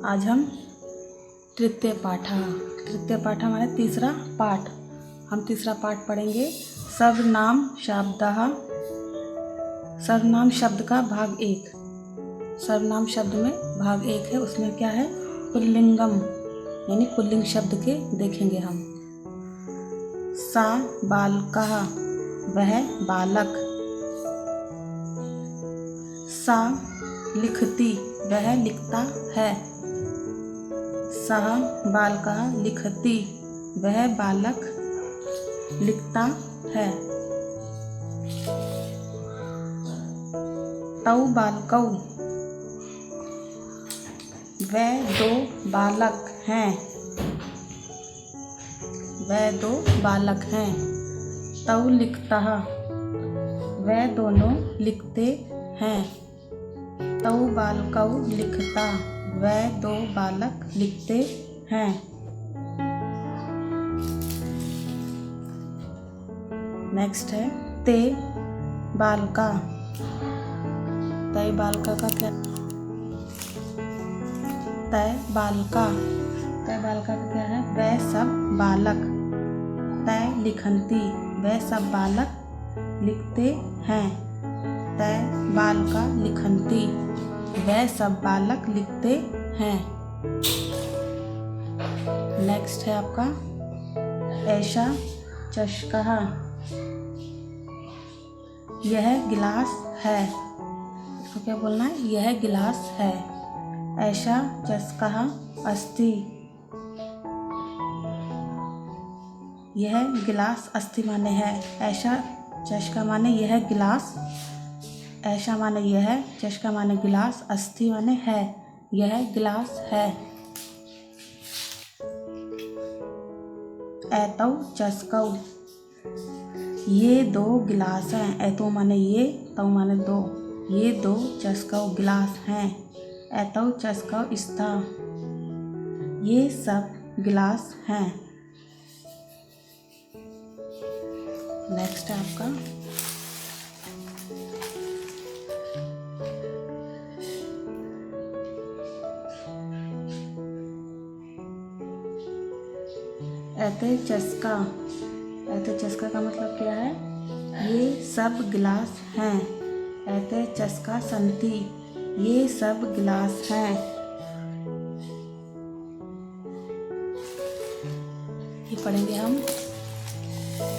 आज हम तृतीय पाठ हमारा तीसरा पाठ। हम तीसरा पाठ पढ़ेंगे। सर्वनाम शब्द का भाग 1। सर्वनाम शब्द में भाग 1 है, उसमें क्या है, पुल्लिंगम यानी पुल्लिंग शब्द के देखेंगे हम। सा बालकः, वह बालक। सा लिखती, वह लिखता है। सः बालकः लिखति, वह बालक लिखता है। तौ बालकौ, वे दो बालक हैं। वे दो बालक हैं। तौ लिखतः, वे दोनों लिखते हैं। तौ बालकौ लिखता, वे दो बालक लिखते हैं। नेक्स्ट है ते बालका। ते बालका का क्या? ते बालका का क्या है? वे सब बालक। ते लिखन्ति, वे सब बालक लिखते हैं। ते बालका लिखन्ति, वे सब बालक लिखते हैं। नेक्स्ट है आपका ऐसा चषकः। यह गिलास है। इसको क्या बोलना है? यह गिलास है। ऐसा चषकः अस्ति। यह गिलास अस्ति माने है। ऐसा चषका माने यह गिलास। ऐसा माने यह, चषका माने गिलास, अस्ति माने है। यह गिलास है। एतौ चषकौ, ये दो गिलास हैं। एतौ माने ये, तौ माने दो। ये दो चषकौ गिलास हैं। एतौ चषकौ स्तः, ये सब गिलास हैं। नेक्स्ट है आपका ऐते चषका। ऐते चषका का मतलब क्या है? ये सब गिलास हैं। ऐते चषका सन्ति, ये सब गिलास हैं। ये पढ़ेंगे हम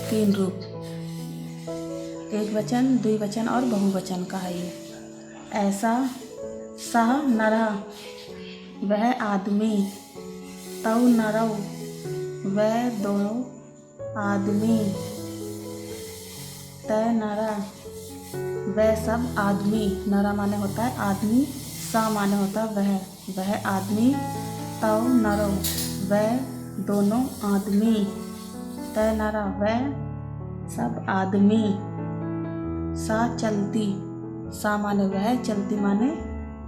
3 रूप। एक वचन, द्विवचन और बहुवचन का है ये। ऐसा सः नरः, वह आदमी। तौ नरौ, वे दो आदमी। ते नरा, वे सब आदमी। नरा माने होता है आदमी, सा माने होता है वह आदमी। तौ नरौ, वे दोनों आदमी। ते नरा, वे सब आदमी। सा चलती, सा माने वह, चलती माने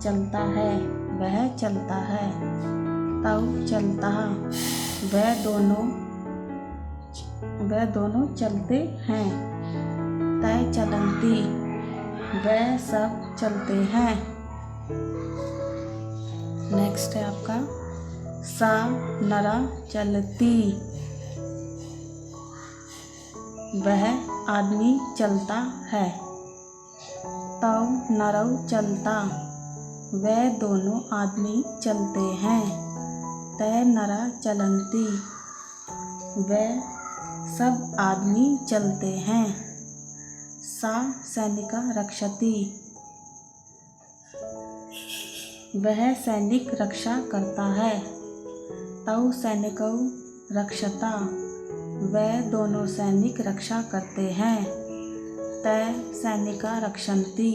चलता है, वह चलता है। तौ चलतः, वह दोनों चलते हैं। ते चलन्ति, वह सब चलते हैं। नेक्स्ट है आपका सा नरा चलती, वह आदमी चलता है। तौ नरौ चलता, वे दोनों आदमी चलते हैं। ते नरा चलन्ति, वे सब आदमी चलते हैं। सा सैनिका रक्षति, वह सैनिक रक्षा करता है। तौ सैनिकौ रक्षता, वे दोनों सैनिक रक्षा करते हैं। ते सैनिका रक्षन्ति,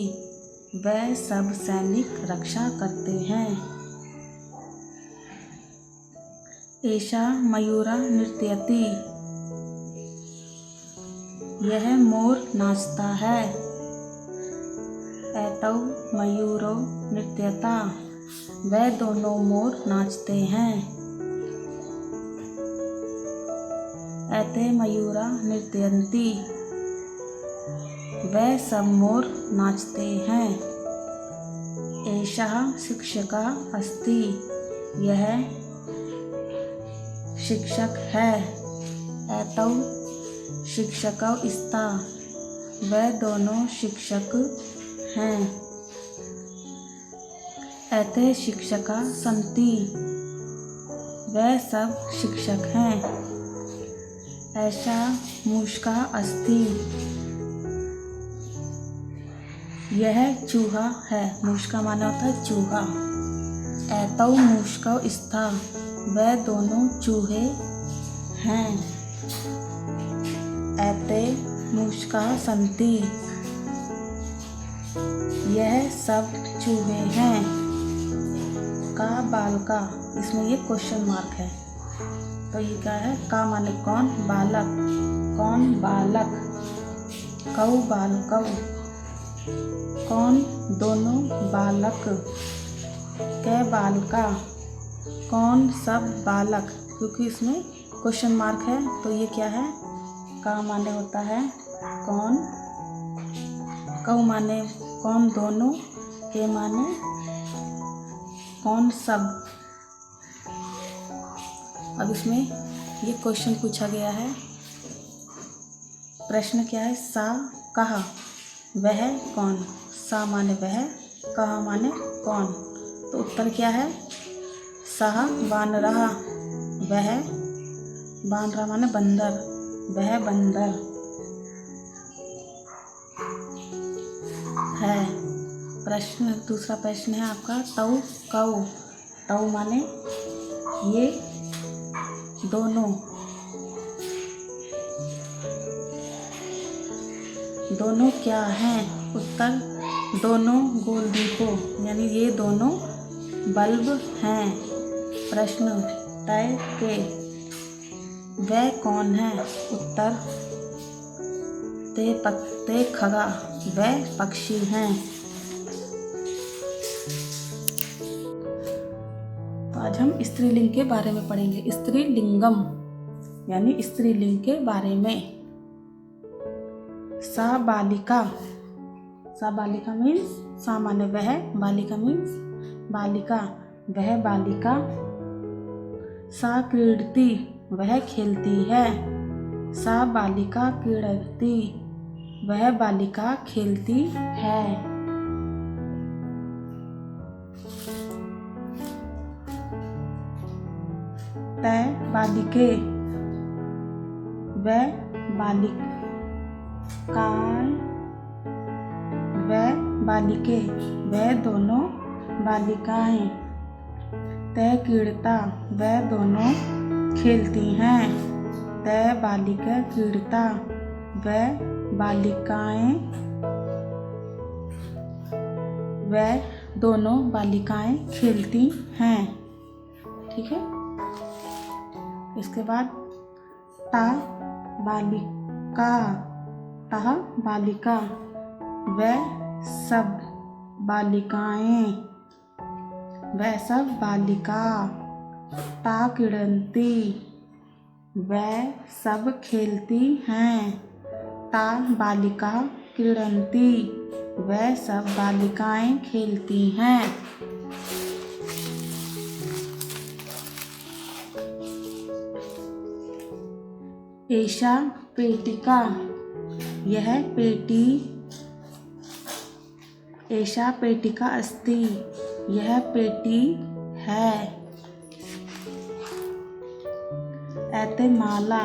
वे सब सैनिक रक्षा करते हैं। एषा मयूरा नृत्यति, यह मोर नाचता है। एतौ मयूरो नृत्यता, वे दोनों मोर नाचते हैं। एते मयूरा नृत्यन्ति, वे सब मोर नाचते हैं। एषः शिक्षकः अस्ति, यह शिक्षक है। एतौ शिक्षकौ स्तः, वे दोनों शिक्षक हैं। एते शिक्षका सन्ति, वे सब शिक्षक हैं। ऐसा मूषका अस्ति, यह चूहा है। मूषका माने होता है चूहा। एतौ मूषकौ स्तः, वे दोनों चूहे हैं। एते मूषका सन्ति, यह सब चूहे हैं। का बालका, इसमें ये क्वेश्चन मार्क है, तो ये क्या है? का माने कौन, बालक, कौन बालक। कौ बालकौ, कौन दोनों बालक। कै बालका, कौन सब बालक। क्योंकि इसमें क्वेश्चन मार्क है तो ये क्या है? का माने होता है कौन, कौ माने कौन दोनों, के माने कौन सब। अब इसमें ये क्वेश्चन पूछा गया है। प्रश्न क्या है? सा कहा, वह कौन। सा माने वह, कहा माने कौन। तो उत्तर क्या है? सः वानरः, वह वानरः माने बंदर, वह बंदर है। प्रश्न दूसरा प्रश्न है आपका तौ कौ। तौ माने ये दोनों, दोनों क्या हैं। उत्तर दोनों गोलदीपों, यानी ये दोनों बल्ब हैं। प्रश्न तय के, वह कौन है। उत्तर ते खगा, वह पक्षी हैं। तो आज हम स्त्रीलिंग के बारे में पढ़ेंगे। स्त्रीलिंगम यानी स्त्रीलिंग के बारे में। सा बालिका, सा बालिका मीन्स, सा माने वह, बालिका मीन्स बालिका, वह बालिका। सा क्रीडति, वह खेलती है। सा बालिका क्रीडति, वह बालिका खेलती है। तै बालिके, वह बालिकाएं, वह बालिके, वह दोनों बालिकाएं। तै क्रीडता, वह दोनों खेलती हैं। तै बालिका क्रीडता, वह बालिकाएं, वह दोनों बालिकाएं खेलती हैं। ठीक है। इसके बाद ता बालिका, ता बालिका, वह सब बालिकाएं, वह सब बालिका। ता क्रीडन्ति, वह सब खेलती हैं। ता बालिका क्रीडन्ति, वह सब बालिकाएं खेलती हैं। एषा पेटिका, यह पेटी। एषा पेटिका अस्ति, यह पेटी है। एते माला,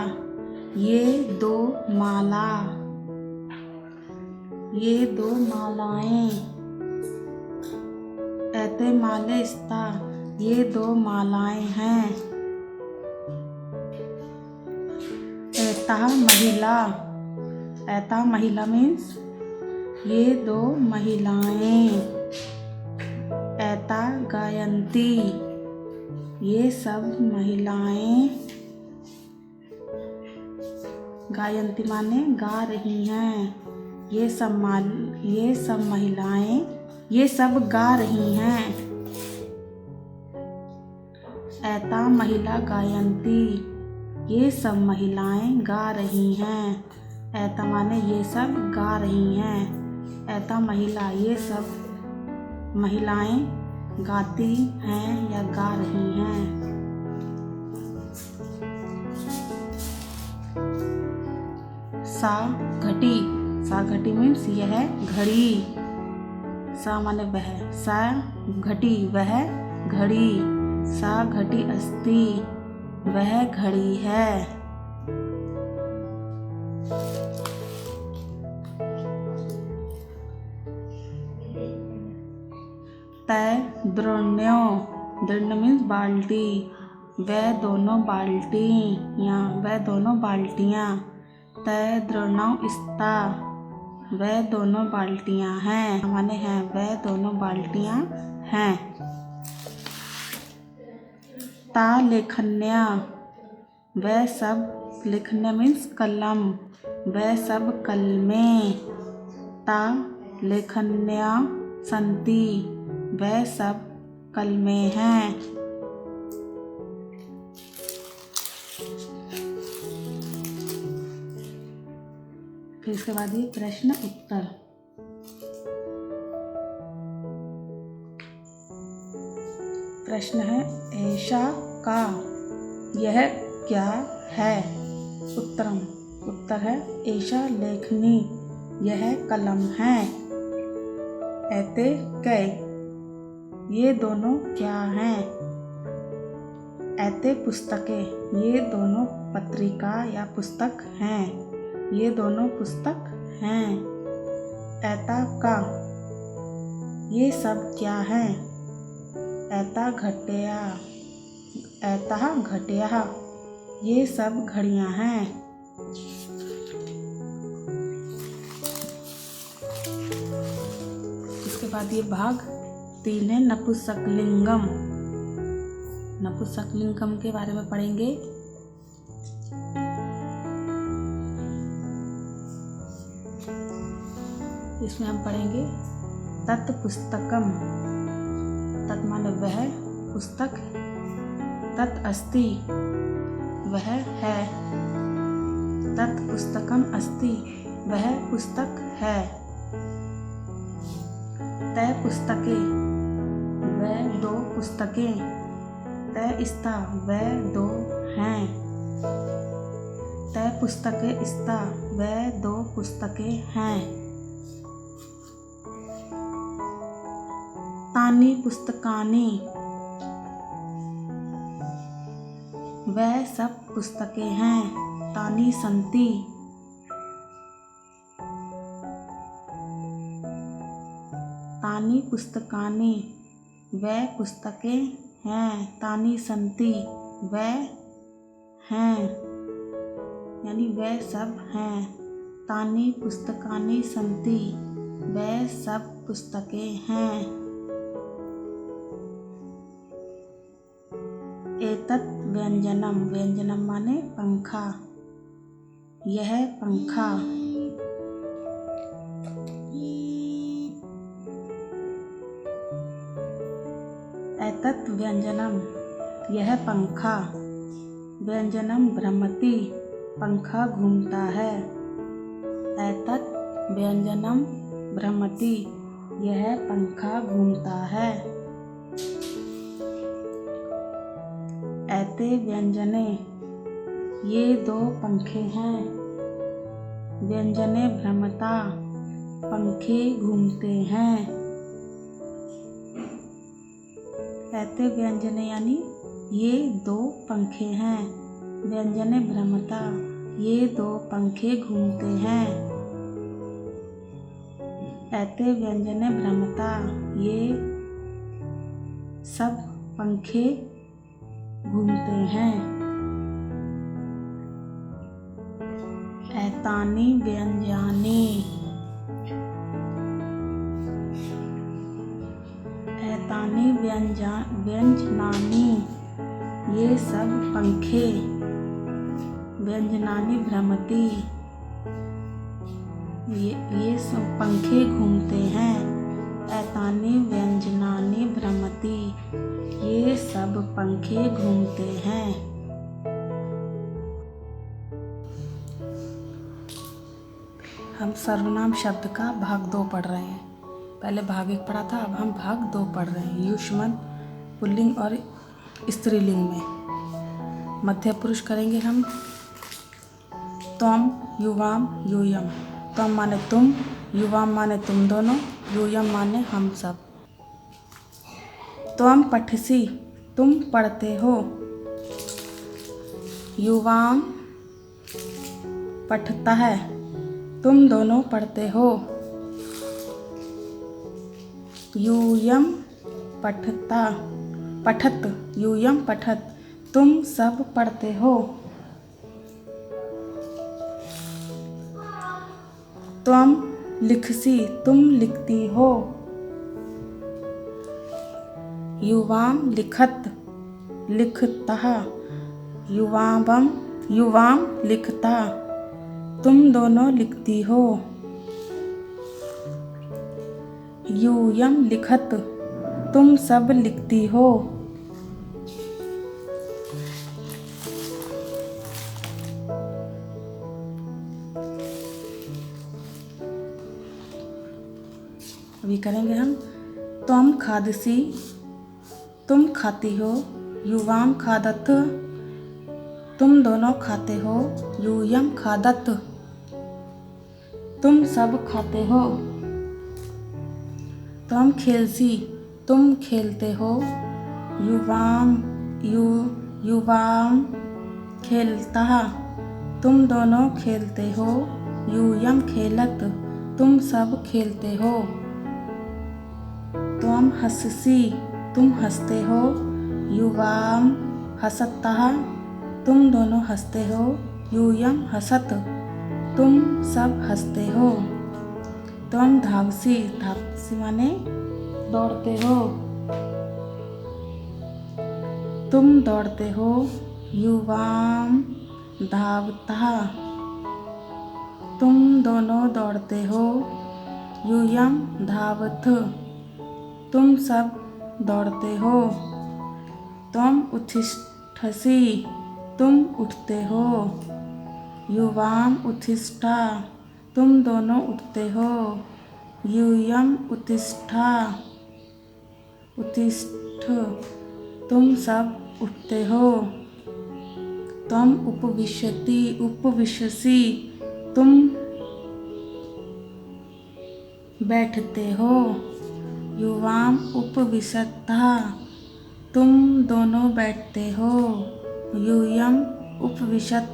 ये दो माला, ये दो मालाएं। एते माले स्तः, ये दो मालाएं हैं। एता महिला, एता महिला मीन्स ये दो महिलाएं। एता गायन्ति, ये सब महिलाएं। गायन्ति माने गा रही हैं। ये सब महिलाएं, ये सब गा रही हैं। एता महिला गायन्ति, ये सब महिलाएं गा रही हैं। एता माने ये सब गा रही हैं। एता महिला, ये सब महिलाएं गाती हैं या गा रही हैं। सा घटी, सा घटी मीन्स यह घड़ी। सा माने वह, सा घटी वह घड़ी। सा घटी अस्ति, वह घड़ी है। तय द्रोण्यो, द्रोण्य मीन्स बाल्टी, वह दोनों बाल्टियाँ, वह दोनों बाल्टियाँ। तय द्रोणौ स्ता, वह दोनों बाल्टियाँ हैं, माने हैं वह दोनों बाल्टियाँ हैं। ता लेखन्या, वह सब, लेखन्या मीन्स कलम, वह सब कलमें। ता लेखन्या सन्ति, वह सब कलमें हैं। फिर इसके बाद ये प्रश्न उत्तर। प्रश्न है ऐसा का, यह क्या है। उत्तरम, उत्तर है ऐसा लेखनी, यह कलम है। ऐते कै, ये दोनों क्या हैं। ऐते पुस्तकें, ये दोनों पत्रिका या पुस्तक हैं, ये दोनों पुस्तक हैं। ऐता का, ये सब क्या है। ऐता घटया, ऐता घटया, ये सब घड़ियाँ हैं। इसके बाद ये भाग 3 है नपुंसकलिंगम। नपुंसकलिंगम के बारे में पढ़ेंगे। इसमें हम पढ़ेंगे तत् पुस्तकम, तत् माने वह पुस्तक, तत् अस्ति वह है, तत् पुस्तकम अस्ति वह पुस्तक है। तय पुस्तके, वह दो पुस्तकें, तय स्ता वह दो हैं। तय पुस्तके स्ता वह दो पुस्तकें हैं। तानि पुस्तकानि, वह सब पुस्तकें हैं। तानि सन्ति, तानि पुस्तकानि, वह पुस्तकें हैं। तानि सन्ति, वह हैं, यानी वह सब हैं। तानि पुस्तकानि सन्ति, वह सब पुस्तकें हैं। एतत् व्यंजनम, व्यंजनम माने पंखा, यह पंखा। एतत् व्यंजनम, यह पंखा। व्यंजनम भ्रमति, पंखा घूमता है। एतत् व्यंजनम भ्रमति, यह पंखा घूमता है। ऐते व्यंजने, ये दो पंखे हैं। व्यंजने भ्रमता, पंखे घूमते हैं। ऐते व्यंजने यानी ये दो पंखे हैं। व्यंजने भ्रमता, ये दो पंखे घूमते हैं। ऐते व्यंजने भ्रमता, ये सब पंखे घूमते हैं। एतानि व्यंजनानि, एतानि व्यंजनानि, ये सब पंखे। व्यंजनानि भ्रमति, ये सब पंखे घूमते हैं। एतानि व्यंजनानि भ्रमति, ये सब पंखे घूमते हैं। हम सर्वनाम शब्द का भाग 2 पढ़ रहे हैं। पहले भाग 1 पढ़ा था, अब हम भाग 2 पढ़ रहे हैं। युष्मद पुल्लिंग और स्त्रीलिंग में। मध्य पुरुष करेंगे हम। त्वम, युवाम, यूयम। त्वम माने तुम, युवाम माने तुम दोनों, यूयम माने हम सब। त्वम पठसी, तुम पढ़ते हो। युवाम पढ़ता है, तुम दोनों पढ़ते हो। यूयम पठत, यूयम पठत, तुम सब पढ़ते हो। त्वम लिखसी, तुम लिखती हो। युवाम लिखत, लिखता। युवाम लिखता, तुम दोनों लिखती हो। यूयम लिखत, तुम सब लिखती हो। अभी करेंगे हम। त्वम खादसी, तुम खाती हो। युवाम खादत, तुम दोनों खाते हो। यूयम खादत, तुम सब खाते हो। त्वम खेलसी, तुम खेलते हो। युवाम खेलता, तुम दोनों खेलते हो। यूयम खेलत, तुम सब खेलते हो। त्वम हंससी, तुम हंसते हो। युवाम हंसता, तुम दोनों हंसते हो। यूयम हंसत, तुम सब हंसते हो। त्वम धावसी, धावसी माने दौड़ते हो। तुम दौड़ते हो। युवाम धावता, तुम दोनों दौड़ते हो। यूयम धावत, तुम सब दौड़ते हो। त्वम उत्तिष्ठसि, तुम उठते हो। युवाम उत्तिष्ठा, तुम दोनों उठते हो। यूयम उत्तिष्ठा, उत्तिष्ठ, तुम सब उठते हो। त्वम उपविशसि, तुम बैठते हो। युवाम उपविशतः, तुम दोनों बैठते हो। यूयम उपविशत,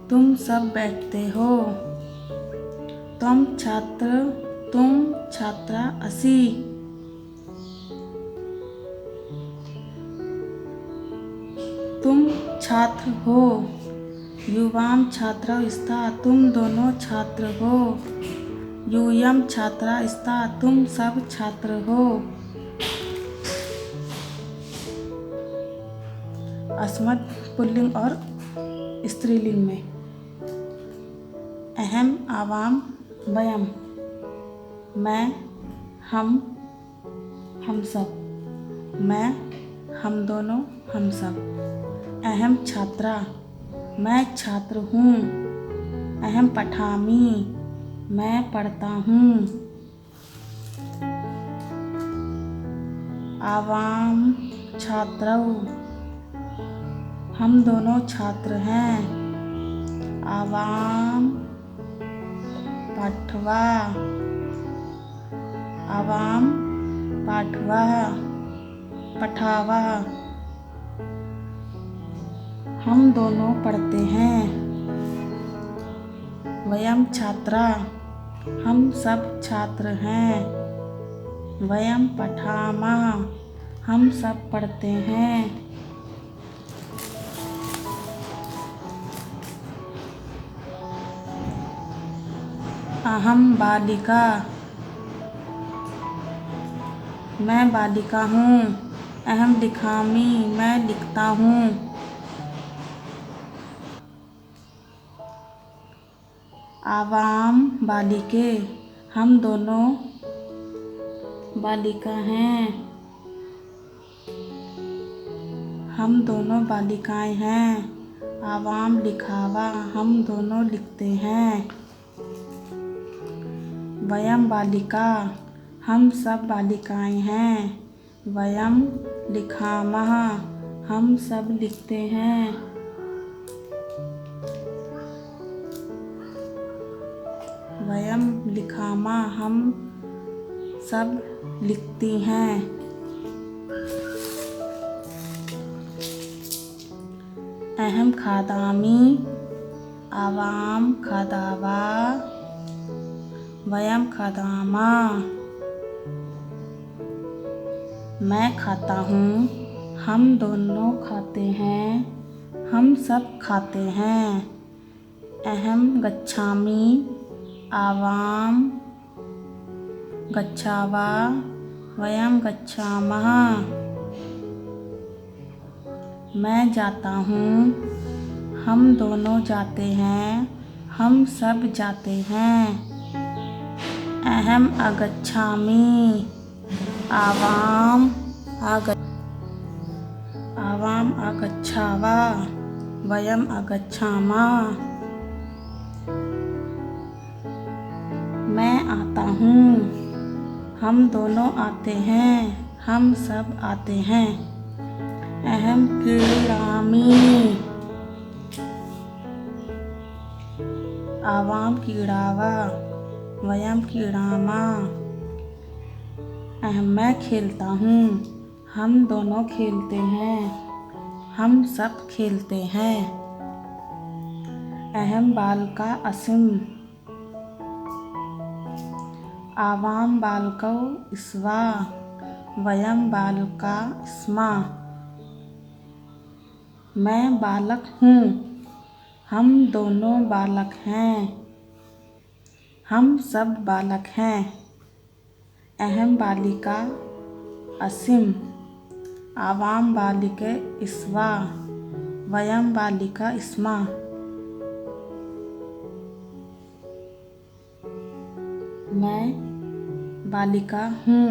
तुम सब बैठते हो। त्वम छात्र, तुम छात्रा असि। तुम छात्र हो। युवाम छात्रा स्था, तुम दोनों छात्र हो। यूयम छात्रा स्था, तुम सब छात्र हो। अस्मत् पुल्लिंग और स्त्रीलिंग में। अहम, आवाम, वयम। मैं, हम सब। मैं, हम दोनों, हम सब। अहम छात्रा, मैं छात्र हूँ। अहम पठामि, मैं पढ़ता हूँ। आवाम छात्रौ, हम दोनों छात्र हैं। आवाम पाठवा, आवाम पाठवा, पठावा, हम दोनों पढ़ते हैं। वयम छात्रा, हम सब छात्र हैं। वयम पठामः, हम सब पढ़ते हैं। अहम बालिका, मैं बालिका हूँ। अहम लिखामि, मैं लिखता हूँ। आवाम बालिके, हम दोनों बालिका हैं। हम दोनों बालिकाएं हैं। आवाम लिखावा, हम दोनों लिखते हैं। वयम बालिका, हम सब बालिकाएं हैं। वयम लिखामः, हम सब लिखते हैं। वयम लिखामः, हम सब लिखती हैं। अहम खादामि, आवाम खादावा, वयम खादामः, मैं खाता हूँ, हम दोनों खाते हैं, हम सब खाते हैं। अहम गच्छामि, आवाम गच्छावा, वयम गच्छामः, मैं जाता हूँ, हम दोनों जाते हैं, हम सब जाते हैं। अहम आगच्छामि, आवाम आगच्छावा, वयम आगच्छामः, मैं आता हूँ, हम दोनों आते हैं, हम सब आते हैं। अहम क्रीडामि, आवाम क्रीडावा, वयम क्रीडामः, मैं खेलता हूँ, हम दोनों खेलते हैं, हम सब खेलते हैं। अहम बालका अस्मि, आवाम बालकौ स्वा, वयम बालका स्मः, मैं बालक हूँ, हम दोनों बालक हैं, हम सब बालक हैं। अहम बालिका अस्मि, आवाम बालिके स्वा, वयम बालिका स्मः, मैं बालिका हूँ,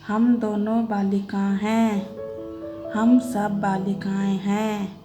हम दोनों बालिका हैं, हम सब बालिकाएं हैं।